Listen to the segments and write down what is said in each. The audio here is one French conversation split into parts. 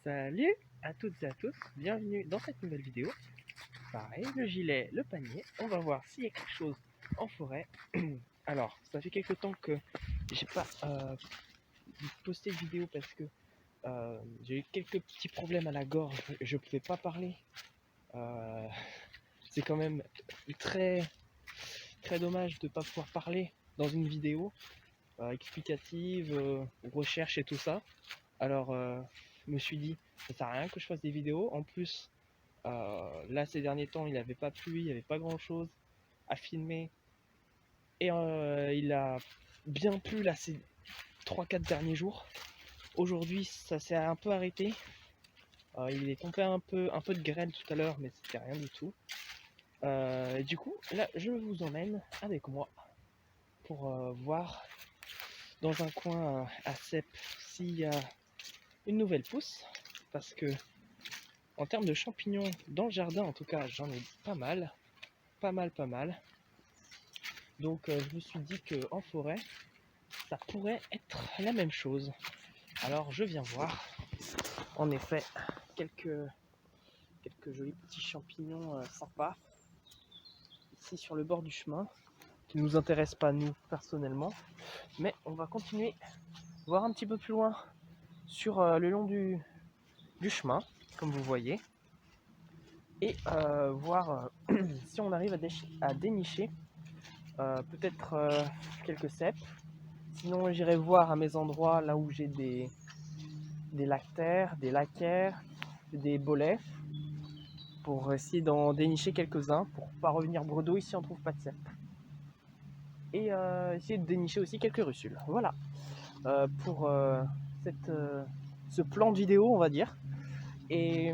Salut à toutes et à tous, bienvenue dans cette nouvelle vidéo. Pareil, le gilet, le panier, on va voir s'il y a quelque chose en forêt. Alors, ça fait quelques temps que j'ai pas posté de vidéo parce que j'ai eu quelques petits problèmes à la gorge, je pouvais pas parler. C'est quand même très dommage de ne pas pouvoir parler dans une vidéo explicative, recherche et tout ça. Alors, je me suis dit, ça sert à rien que je fasse des vidéos. En plus, là, ces derniers temps, il n'avait pas plu, il n'y avait pas grand chose à filmer. Et il a bien plu là ces 3-4 derniers jours. Aujourd'hui, ça s'est un peu arrêté. Il est tombé un peu de grêle tout à l'heure, mais c'était rien du tout. Et du coup, là, je vous emmène avec moi pour voir dans un coin à cèpe s'il y a une nouvelle pousse. Parce que en termes de champignons dans le jardin, en tout cas, j'en ai pas mal. Donc je me suis dit qu'en forêt, ça pourrait être la même chose. Alors je viens voir. En effet, quelques jolis petits champignons sympas. Ici sur le bord du chemin. Qui ne nous intéressent pas nous personnellement. Mais on va continuer voir un petit peu plus loin sur le long du chemin, comme vous voyez. Et voir si on arrive à dénicher peut-être quelques cèpes. Sinon j'irai voir à mes endroits là où j'ai des lactaires, des lacaires, des bolets pour essayer d'en dénicher quelques-uns pour pas revenir bredouille si on trouve pas de cèpes. Et essayer de dénicher aussi quelques russules. Voilà pour ce plan de vidéo, on va dire. Et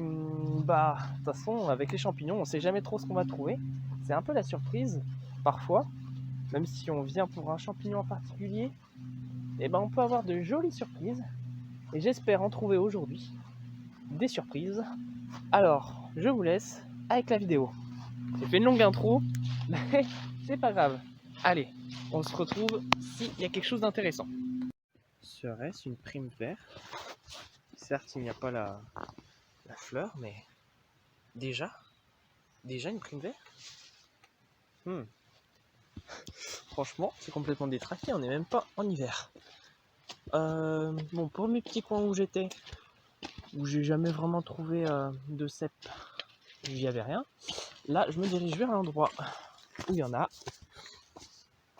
bah de toute façon avec les champignons on sait jamais trop ce qu'on va trouver. C'est un peu la surprise parfois, même si on vient pour un champignon en particulier, et ben on peut avoir de jolies surprises. Et j'espère en trouver aujourd'hui des surprises. Alors je vous laisse avec la vidéo. J'ai fait une longue intro, mais c'est pas grave. Allez, on se retrouve s'il y a quelque chose d'intéressant. Serait-ce une prime verte? Certes, il n'y a pas la fleur, mais déjà une prime verte. Franchement, c'est complètement détraqué, on n'est même pas en hiver. Bon, pour mes petits coins où j'étais, où j'ai jamais vraiment trouvé de cèpes, il n'y avait rien. Là, je me dirige vers l'endroit où il y en a.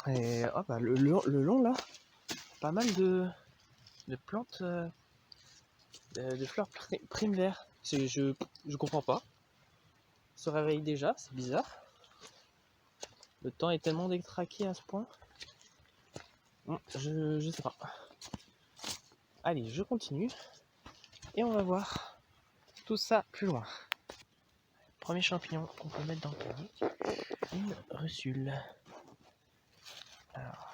Et oh bah, le long là, pas mal de plantes, de fleurs prime vert. Je comprends pas. Se réveille déjà, c'est bizarre. Le temps est tellement détraqué à ce point. Je sais pas. Allez, je continue. Et on va voir tout ça plus loin. Premier champignon qu'on peut mettre dans le panier. Une russule. Alors,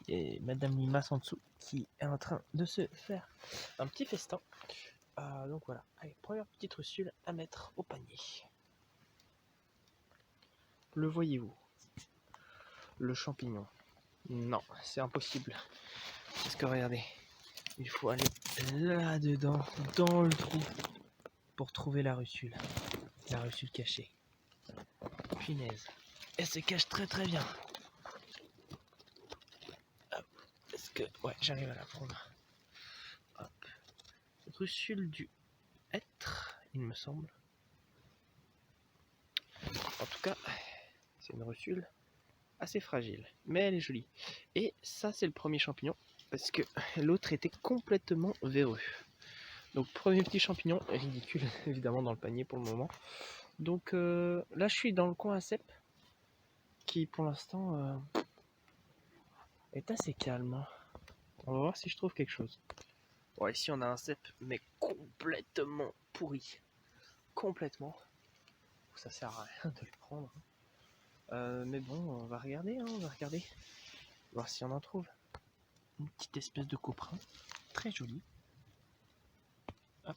et Madame Limace en dessous qui est en train de se faire un petit festin. Donc voilà, allez, première petite russule à mettre au panier. Le voyez-vous? Le champignon? Non, c'est impossible. Parce que regardez, il faut aller là-dedans, dans le trou, pour trouver la russule cachée. Punaise, elle se cache très bien. Est-ce que... ouais, j'arrive à la prendre. Hop. Russule du hêtre, il me semble. En tout cas, c'est une russule assez fragile, mais elle est jolie. Et ça, c'est le premier champignon, parce que l'autre était complètement véreux. Donc, premier petit champignon, ridicule, évidemment, dans le panier pour le moment. Donc là, je suis dans le coin à cèpes, qui pour l'instant est assez calme. On va voir si je trouve quelque chose. Bon, ici on a un cèpe, mais complètement pourri. Complètement. Ça sert à rien de le prendre. Mais bon, on va regarder, on va regarder. Voir si on en trouve. Une petite espèce de coprin. Très joli. Hop.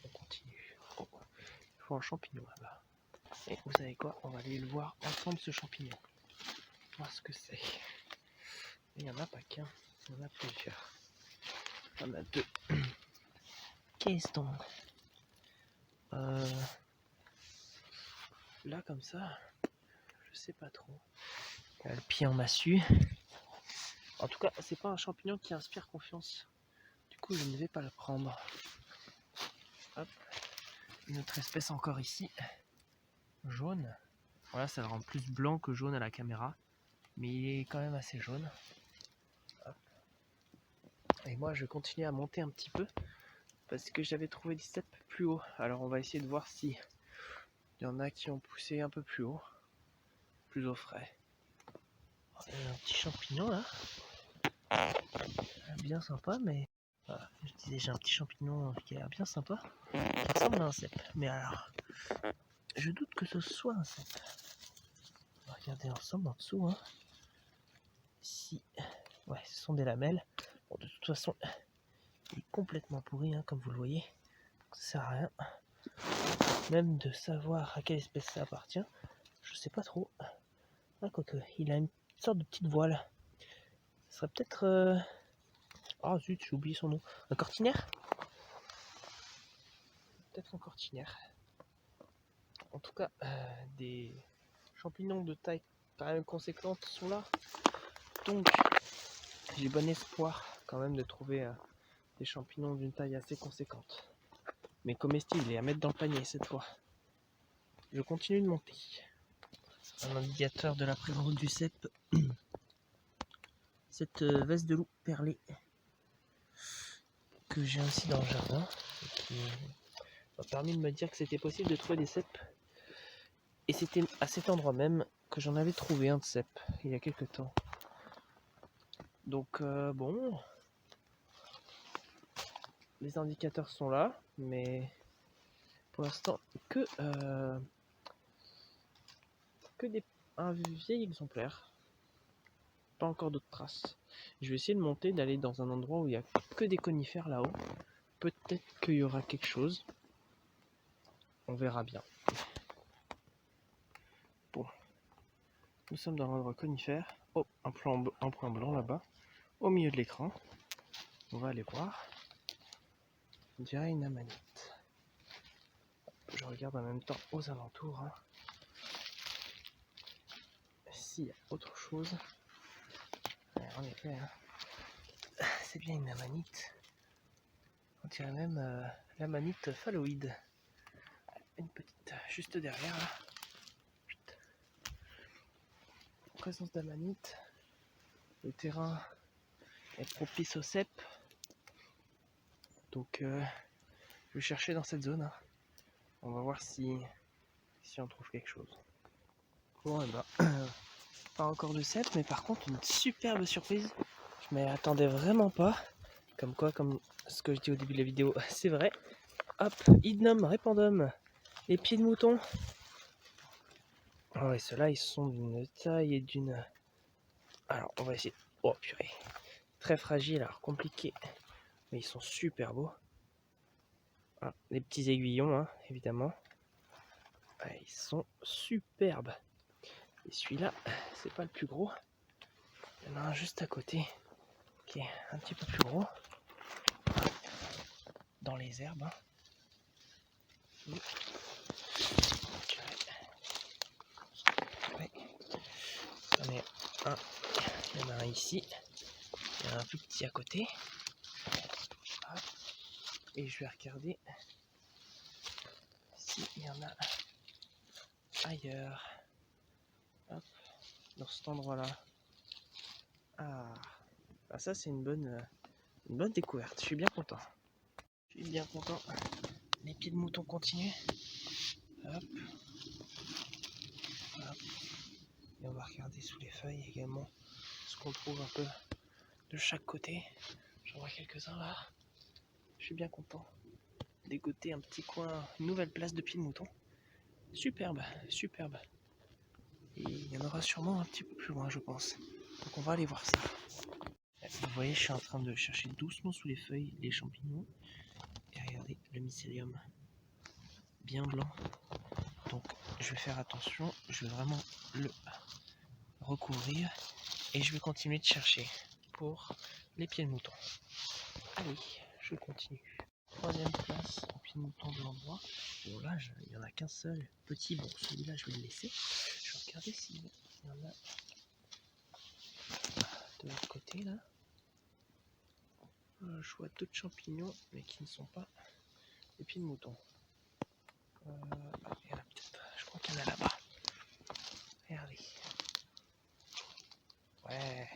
On continue. Oh, il faut un champignon là-bas. Et vous savez quoi? On va aller le voir ensemble, ce champignon. Voir ce que c'est. Il n'y en a pas qu'un, il y en a plusieurs. On a deux. Qu'est-ce donc là comme ça, je sais pas trop. Le pied en massue. En tout cas, c'est pas un champignon qui inspire confiance. Du coup, je ne vais pas le prendre. Hop. Une autre espèce encore ici. Jaune. Voilà, ça le rend plus blanc que jaune à la caméra. Mais il est quand même assez jaune. Hop. Et moi, je continue à monter un petit peu. Parce que j'avais trouvé des cèpes plus haut. Alors, on va essayer de voir si il y en a qui ont poussé un peu plus haut. Plus au frais. Il y a un petit champignon là. Bien sympa, mais voilà, je disais, j'ai un petit champignon qui a l'air bien sympa, qui ressemble à un cèpe. Mais alors, je doute que ce soit un cèpe. On va regarder ensemble en dessous. Hein. Si, ouais, ce sont des lamelles. Bon, de toute façon, il est complètement pourri, hein, comme vous le voyez. Donc, ça sert à rien. Même de savoir à quelle espèce ça appartient, je sais pas trop. Ah, quoique, il a une sorte de petite voile. Ce serait peut-être. Ah zut, j'ai oublié son nom. Un cortinaire? Peut-être un cortinaire. En tout cas, des champignons de taille quand même conséquente sont là. Donc, j'ai bon espoir quand même de trouver des champignons d'une taille assez conséquente. Mais comestibles et à mettre dans le panier cette fois. Je continue de monter. Un indicateur de la présence du cèpe. Cette veste de loup perlée que j'ai aussi dans le jardin et qui m'a permis de me dire que c'était possible de trouver des cèpes. Et c'était à cet endroit même que j'en avais trouvé un de cèpe il y a quelques temps. Donc bon, les indicateurs sont là, mais pour l'instant que un vieil exemplaire. Pas encore d'autres traces. Je vais essayer de monter, d'aller dans un endroit où il n'y a que des conifères là-haut. Peut-être qu'il y aura quelque chose. On verra bien. Bon. Nous sommes dans l'endroit conifère. Oh, un point blanc là-bas. Au milieu de l'écran. On va aller voir. On dirait une amanite. Je regarde en même temps aux alentours. Hein. S'il y a autre chose. Ouais, en effet, hein. C'est bien une amanite. On dirait même l'amanite phalloïde. Une petite juste derrière là. Présence d'amanite. Le terrain est propice au cèpe. Donc je vais chercher dans cette zone. Hein. On va voir si on trouve quelque chose. Bon et bah pas encore de cèpe, mais par contre une superbe surprise. Je m'y attendais vraiment pas. Comme quoi, comme ce que je dis au début de la vidéo, c'est vrai. Hop, Hydnum répandum, les pieds de mouton. Oh, et ceux-là, ils sont d'une taille et d'une... Alors, on va essayer... Oh, purée. Très fragile, alors compliqué. Mais ils sont super beaux. Ah, les petits aiguillons, hein, évidemment. Ah, ils sont superbes. Et celui-là, c'est pas le plus gros. Il y en a un juste à côté, qui est un petit peu plus gros. Dans les herbes. Hein. Ouais. Il y en a un ici. Il y en a un plus petit à côté. Hop. Et je vais regarder s'il y en a ailleurs. Hop. Dans cet endroit-là. Ah. Ah, ça c'est une bonne découverte. Je suis bien content. Je suis bien content. Les pieds de mouton continuent. Hop. Hop. Et on va regarder sous les feuilles également ce qu'on trouve un peu de chaque côté. J'en vois quelques-uns là. Je suis bien content. Dégoter un petit coin, une nouvelle place de pieds de mouton. Superbe, superbe. Et il y en aura sûrement un petit peu plus loin, je pense. Donc on va aller voir ça. Vous voyez, je suis en train de chercher doucement sous les feuilles les champignons. Et regardez, le mycélium. Bien blanc. Donc je vais faire attention. Je vais vraiment le recouvrir. Et je vais continuer de chercher pour les pieds de mouton. Allez, je continue. Troisième place en pied de mouton de l'endroit. Bon là, il n'y en a qu'un seul petit. Bon, celui-là, je vais le laisser. Je vais regarder s'il y en a de l'autre côté là. Je vois d'autres champignons, mais qui ne sont pas des pieds de mouton. Il y en a peut-être. Je crois qu'il y en a là-bas. Regardez. Ouais.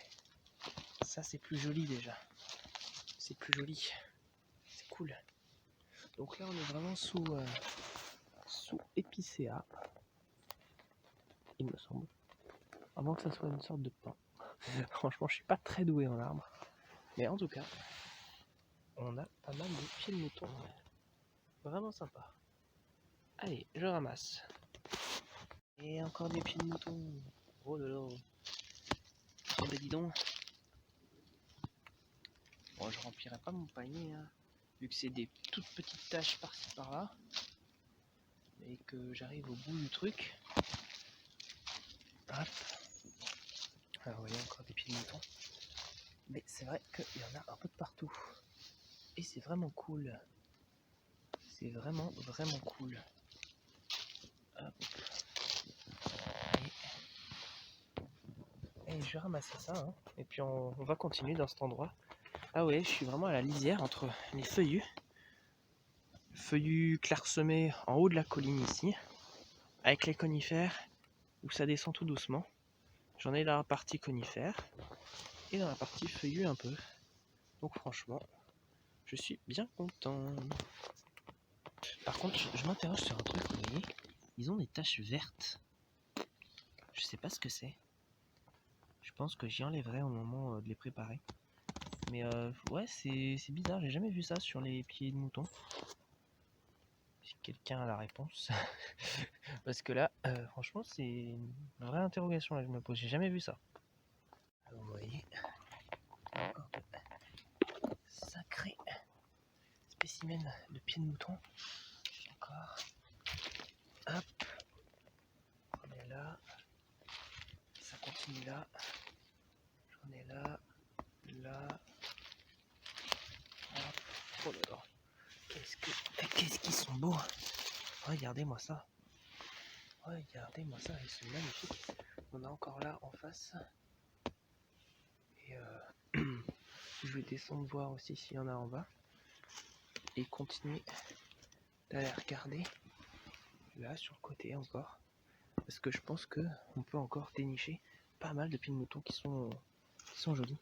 Ça, c'est plus joli déjà. C'est plus joli. C'est cool. Donc là, on est vraiment sous épicéa, il me semble. Avant que ça soit une sorte de pain. Franchement, je suis pas très doué en arbre. Mais en tout cas, on a pas mal de pieds de mouton. Vraiment sympa. Allez, je ramasse. Et encore des pieds de mouton. Oh là là. Oh bah dis donc. Bon, je remplirai pas mon panier, hein, vu que c'est des toutes petites taches par-ci par-là. Et que j'arrive au bout du truc. Hop. Alors, vous voyez encore des pieds de mouton. Mais c'est vrai qu'il y en a un peu de partout. Et c'est vraiment cool. C'est vraiment cool. Hop. Et je vais ramasser ça. Hein. Et puis on va continuer dans cet endroit. Ah ouais, je suis vraiment à la lisière entre les feuillus. Feuillus clairsemés en haut de la colline ici. Avec les conifères où ça descend tout doucement. J'en ai dans la partie conifère. Et dans la partie feuillue un peu. Donc franchement, je suis bien content. Par contre, je m'interroge sur un truc, vous voyez, ils ont des taches vertes. Je sais pas ce que c'est. Je pense que j'y enlèverai au moment de les préparer. Mais ouais, c'est bizarre, j'ai jamais vu ça sur les pieds de mouton. Si quelqu'un a la réponse. Parce que là, franchement, c'est une vraie interrogation là que je me pose. J'ai jamais vu ça. Alors, vous voyez, encore de sacrés spécimens de pieds de mouton. Encore. Hop. On est là. Ça continue là. J'en ai là. Là. Hop. Oh là là. Qu'est-ce qu'ils sont beaux. Regardez-moi ça. Regardez-moi ça. Ils sont magnifiques. On a encore là en face. Et je vais descendre voir aussi s'il y en a en bas. Et continuer d'aller regarder. Là sur le côté encore. Parce que je pense qu'on peut encore dénicher pas mal de pieds de mouton qui sont jolis.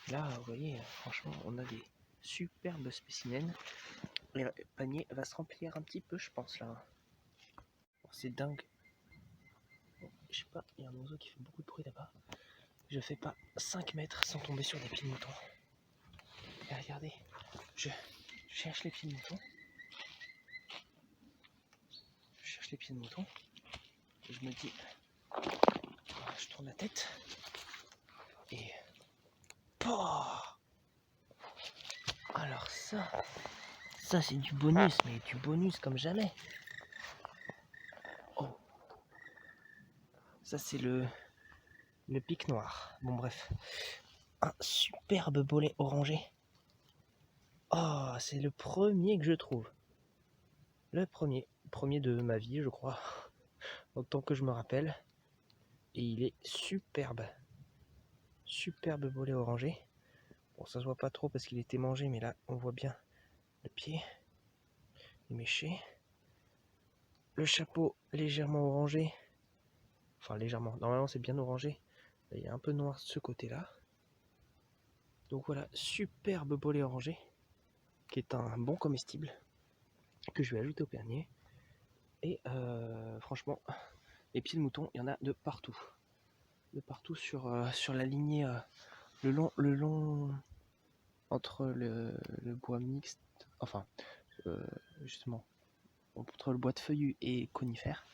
Là, vous voyez, franchement, on a des superbes spécimens. Et le panier va se remplir un petit peu, je pense, là. Bon, c'est dingue. Bon, je sais pas, il y a un oiseau qui fait beaucoup de bruit là-bas. Je fais pas 5 mètres sans tomber sur des pieds de mouton. Et regardez, je cherche les pieds de mouton. Je cherche les pieds de mouton. Et je me dis, je tourne la tête. Et... Oh, alors ça c'est du bonus, mais du bonus comme jamais. Oh, ça c'est le pic noir. Bon bref, un superbe bolet orangé. Oh, c'est le premier que je trouve. Le premier de ma vie, je crois, autant que je me rappelle. Et il est superbe. Superbe bolet orangé. Bon, ça se voit pas trop parce qu'il était mangé, mais là, on voit bien le pied, éméché. Le chapeau légèrement orangé. Enfin, légèrement. Normalement, c'est bien orangé. Là, il y a un peu noir de ce côté-là. Donc voilà, superbe bolet orangé, qui est un bon comestible, que je vais ajouter au panier. Et franchement, les pieds de mouton, il y en a de partout. De partout sur la lignée, le long entre le bois mixte, enfin, justement, entre le bois de feuillus et conifères,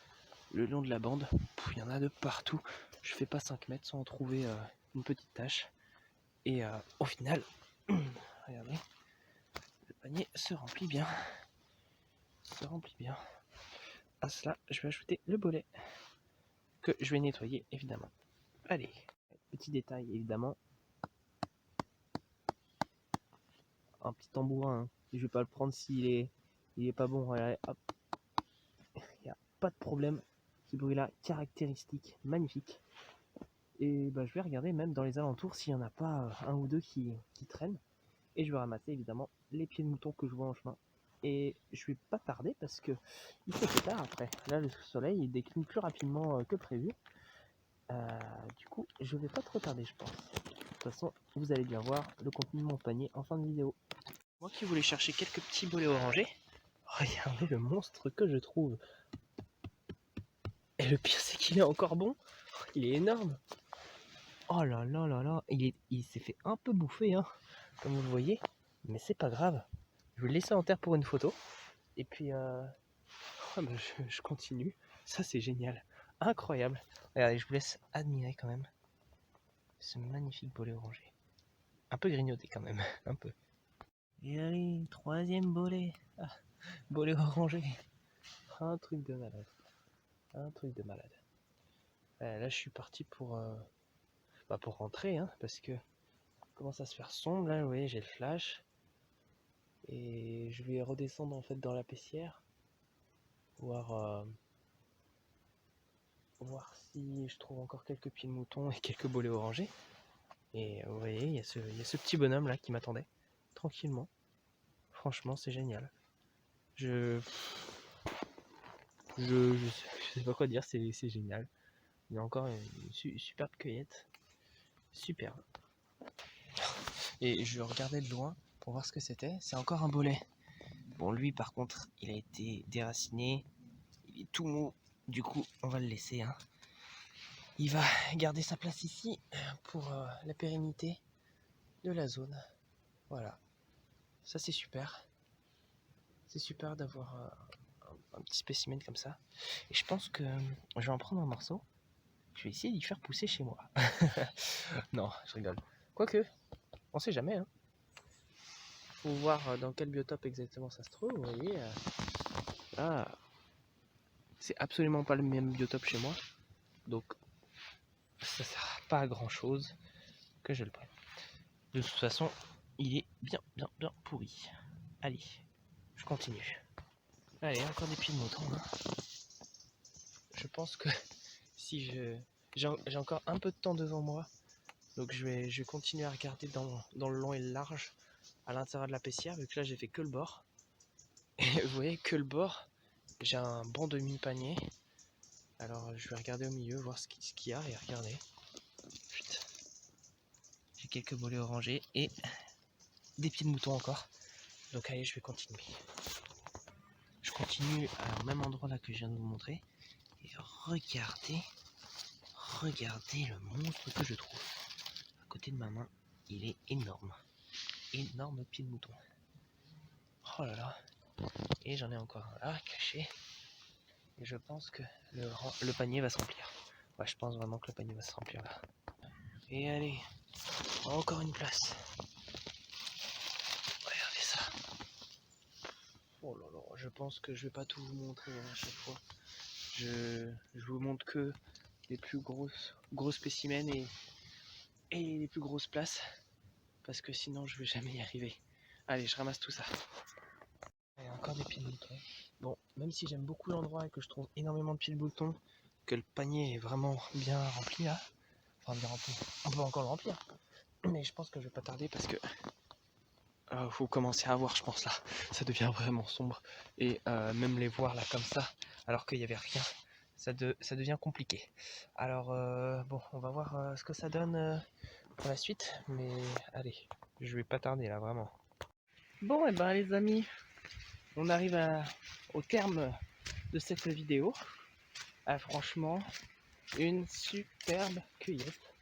le long de la bande, il y en a de partout. Je fais pas 5 mètres sans en trouver une petite tache. Et au final, regardez, le panier se remplit bien. À cela, je vais ajouter le bolet que je vais nettoyer évidemment. Allez, petit détail évidemment. un petit tambourin, hein. Je vais pas le prendre s'il est pas bon. Allez, hop. Il n'y a pas de problème. Ce bruit-là, caractéristique, magnifique. Et bah, je vais regarder même dans les alentours s'il n'y en a pas un ou deux qui traînent. Et je vais ramasser évidemment les pieds de mouton que je vois en chemin. Et je vais pas tarder parce que il fait tard après. Là, le soleil il décline plus rapidement que prévu. Du coup, je vais pas trop tarder, je pense. De toute façon, vous allez bien voir le contenu de mon panier en fin de vidéo. Moi qui voulais chercher quelques petits bolets orangés, regardez le monstre que je trouve. Et le pire, c'est qu'il est encore bon. Il est énorme. Oh là là là là, il s'est fait un peu bouffer, hein, comme vous le voyez. Mais c'est pas grave. Je vais le laisser en terre pour une photo. Et puis, oh bah, je continue. Ça, c'est génial. Incroyable. Regardez, je vous laisse admirer quand même ce magnifique bolet orangé. Un peu grignoté quand même, un peu. Et allez, troisième bolet. Ah, bolet orangé. Un truc de malade. Un truc de malade. Là, je suis parti pour rentrer, hein, parce que commence à se faire sombre. Là, vous voyez, j'ai le flash. Et je vais redescendre en fait dans la paissière. Voir si je trouve encore quelques pieds de mouton et quelques bolets orangés. Et vous voyez, il y a ce petit bonhomme là qui m'attendait, tranquillement. Franchement, c'est génial. Je sais pas quoi dire, c'est génial. Il y a encore une superbe cueillette. Superbe. Et je regardais de loin pour voir ce que c'était. C'est encore un bolet. Bon, lui par contre, il a été déraciné. Il est tout mou. Du coup, on va le laisser, hein. Il va garder sa place ici pour la pérennité de la zone. Voilà. Ça, c'est super. C'est super d'avoir un petit spécimen comme ça. Et je pense que je vais en prendre un morceau. Je vais essayer d'y faire pousser chez moi. Non, je rigole. Quoique, on sait jamais, hein. Faut voir dans quel biotope exactement ça se trouve. Vous voyez, là, c'est absolument pas le même biotope chez moi. Donc, ça sert pas à grand chose que je le prenne. De toute façon, il est bien pourri. Allez, je continue. Allez, encore des pieds de mouton, hein. Je pense que si j'ai encore un peu de temps devant moi, donc je vais continuer à regarder dans le long et le large à l'intérieur de la paissière, vu que là j'ai fait que le bord. Et vous voyez que le bord, j'ai un bon demi-panier. Alors je vais regarder au milieu, voir ce qu'il y a et regarder. Putain. J'ai quelques bolets orangés et des pieds de mouton encore. Donc allez, je vais continuer. Je continue au même endroit là que je viens de vous montrer. Et regardez le monstre que je trouve. À côté de ma main, il est énorme. Énorme pied de mouton. Oh là là. Et j'en ai encore un là, caché. Et je pense que le panier va se remplir. Ouais, je pense vraiment que le panier va se remplir là. Et allez, encore une place. Regardez ça. Oh là là, je pense que je vais pas tout vous montrer à chaque fois. Je vous montre que les plus gros spécimens et les plus grosses places. Parce que sinon je vais jamais y arriver. Allez, je ramasse tout ça. Il y a encore des pieds de mouton. Bon, même si j'aime beaucoup l'endroit et que je trouve énormément de pieds de mouton, que le panier est vraiment bien rempli là. Enfin bien rempli. On peut encore le remplir. Mais je pense que je vais pas tarder parce que faut commencer à voir, je pense là. Ça devient vraiment sombre. Et même les voir là comme ça, alors qu'il n'y avait rien, ça devient compliqué. Alors bon, on va voir ce que ça donne pour la suite. Mais allez, je vais pas tarder là, vraiment. Bon, et ben les amis, on arrive au terme de cette vidéo. Ah, franchement, une superbe cueillette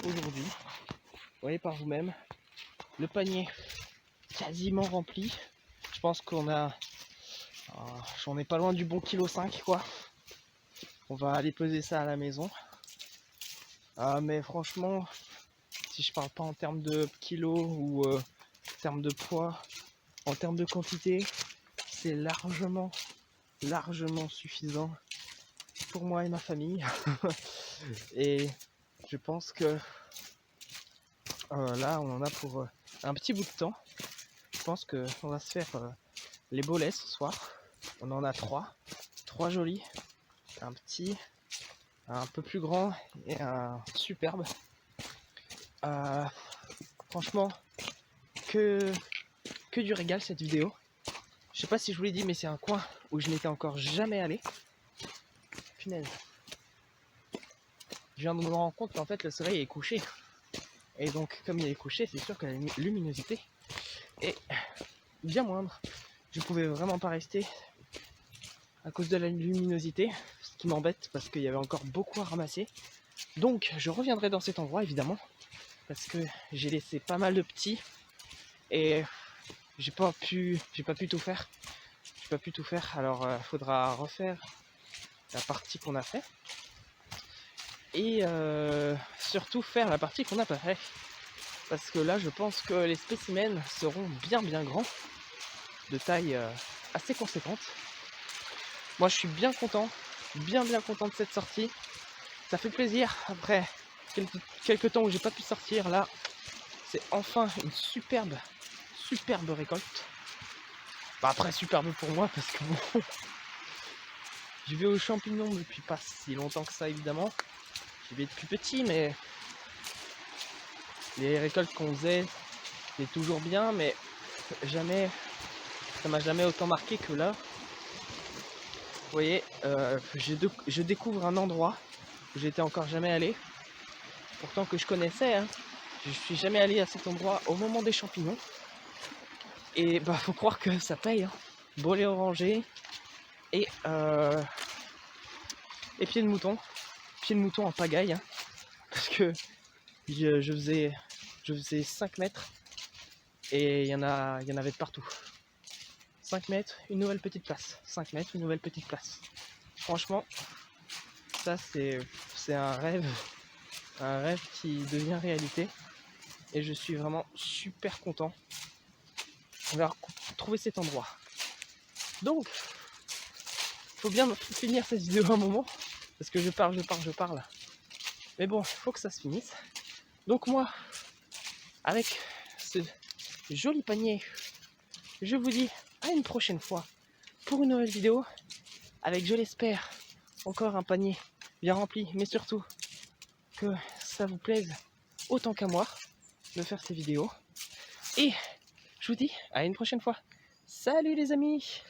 aujourd'hui. Vous voyez par vous-même, le panier quasiment rempli. Je pense qu'on a... j'en ai pas loin du bon kilo 5 quoi. On va aller peser ça à la maison. Mais franchement, si je parle pas en termes de kilos ou en termes de poids, en termes de quantité, c'est largement suffisant pour moi et ma famille. Et je pense que là on en a pour un petit bout de temps. pense qu'on va se faire les bolets ce soir. On en a 3. 3 jolis. Un petit, un peu plus grand et un superbe. Franchement, que du régal cette vidéo. Je sais pas si je vous l'ai dit, mais c'est un coin où je n'étais encore jamais allé. Punaise. Je viens de me rendre compte qu'en fait le soleil est couché. Et donc comme il est couché, c'est sûr que la luminosité est bien moindre. Je pouvais vraiment pas rester à cause de la luminosité, ce qui m'embête parce qu'il y avait encore beaucoup à ramasser. Donc je reviendrai dans cet endroit évidemment, parce que j'ai laissé pas mal de petits et j'ai pas pu tout faire. J'ai pas pu tout faire, alors faudra refaire la partie qu'on a fait. Et surtout faire la partie qu'on n'a pas fait. Parce que là je pense que les spécimens seront bien grands, de taille assez conséquente. Moi je suis bien content, bien content de cette sortie. Ça fait plaisir après quelques temps où j'ai pas pu sortir. Là c'est enfin une superbe récolte. Bah après superbe pour moi parce que bon, je vais aux champignons depuis pas si longtemps que ça évidemment. J'y vais depuis petit, mais les récoltes qu'on faisait c'est toujours bien, mais jamais, ça m'a jamais autant marqué que là. Vous voyez, je découvre un endroit où j'étais encore jamais allé, pourtant que je connaissais, hein. Je suis jamais allé à cet endroit au moment des champignons. Et bah faut croire que ça paye, hein. Bolet orangé et pied de mouton en pagaille, hein. Parce que je faisais 5 mètres et il y en avait de partout. 5 mètres, une nouvelle petite place. 5 mètres, une nouvelle petite place. Franchement, ça c'est un rêve qui devient réalité. Et je suis vraiment super content d'avoir trouvé cet endroit. Donc, faut bien finir cette vidéo un moment, parce que je parle. Mais bon, faut que ça se finisse. Donc moi, avec ce joli panier, je vous dis à une prochaine fois pour une nouvelle vidéo, avec, je l'espère, encore un panier bien rempli, mais surtout que ça vous plaise autant qu'à moi de faire ces vidéos. Et je vous dis à une prochaine fois. Salut les amis!